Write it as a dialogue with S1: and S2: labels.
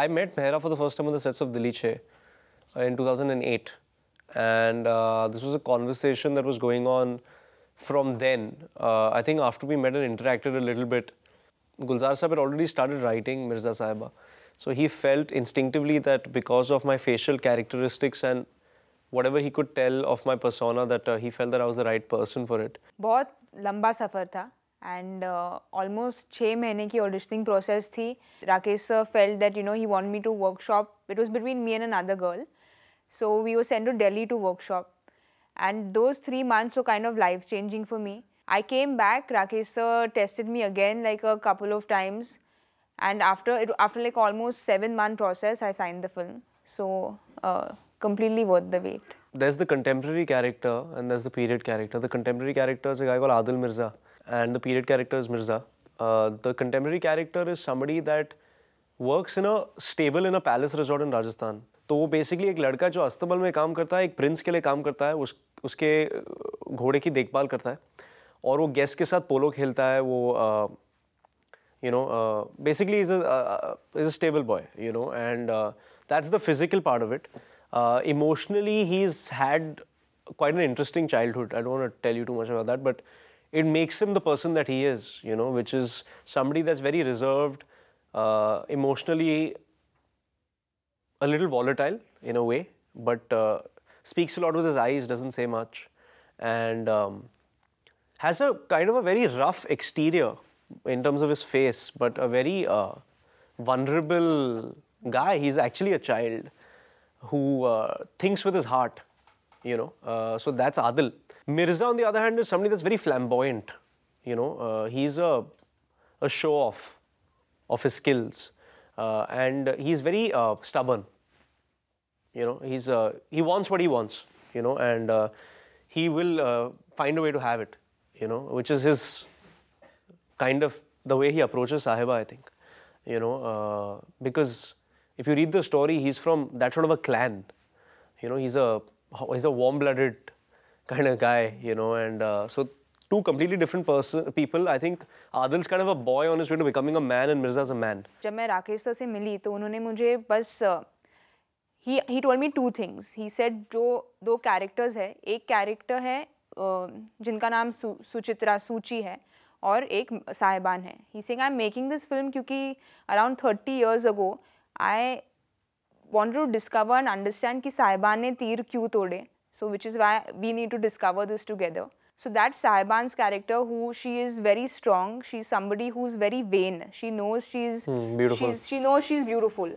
S1: I met Mehra for the first time on the sets of Dili Che in 2008. And this was a conversation that was going on from then. I think after we met and interacted a little bit, Gulzar Sahib had already started writing Mirza Sahiba. So he felt instinctively that because of my facial characteristics and whatever he could tell of my persona, that he felt that I was the right person for it.
S2: बहुत लंबा सफ़र था and almost 6 महीने की auditioning process थी. Rakesh sir felt that he wanted me to workshop. It was between me and another girl. So we were sent to Delhi to workshop. And those 3 months were kind of life-changing for me. I came back, Rakesh sir tested me again like a couple of times. And after like almost 7-month process, I signed the film. So completely worth the wait.
S1: There's the contemporary character and there's the period character. The contemporary character is a guy called Adil Mirza and the period character is Mirza. The contemporary character is somebody that works in a stable in a palace resort in Rajasthan. तो वो basically एक लड़का जो अस्तबल में काम करता है, एक प्रिंस के लिए काम करता है, उसके घोड़े की देखभाल करता है और वो गेस्ट के साथ पोलो खेलता है. वो basically is a stable boy, and that's the physical part of it. Emotionally, he's had quite an interesting childhood. I don't want to tell you too much about that, but it makes him the person that he is, which is somebody that's very reserved, emotionally a little volatile in a way, but speaks a lot with his eyes, doesn't say much, and has a kind of a very rough exterior in terms of his face, but a very vulnerable guy. He's actually a child who thinks with his heart, so that's Adil. Mirza, on the other hand, is somebody that's very flamboyant. He's a show-off of his skills, and he's very stubborn. He wants what he wants, and he will find a way to have it, which is his kind of the way he approaches Sahiba, I think, because if you read the story, he's from that sort of a clan, he's a warm-blooded kind of guy, and so two completely different people. I think Adil's kind of a boy on his way to becoming a man and Mirza's a man.
S2: जब मैं Rakesh sir से मिली तो उन्होंने मुझे बस he told me 2 things. He said जो 2 characters है, एक character है जिनका नाम सुचित्रा सूची है और एक साहिबान है. He's saying I'm making this film क्योंकि around 30 years ago I wanted to discover and understand कि साहिबान ने तीर क्यों तोड़े. So which is why we need to discover this together. So that's Sahiban's character, she is very strong. She's somebody who's very vain. She knows she's
S1: beautiful.
S2: She knows she's beautiful.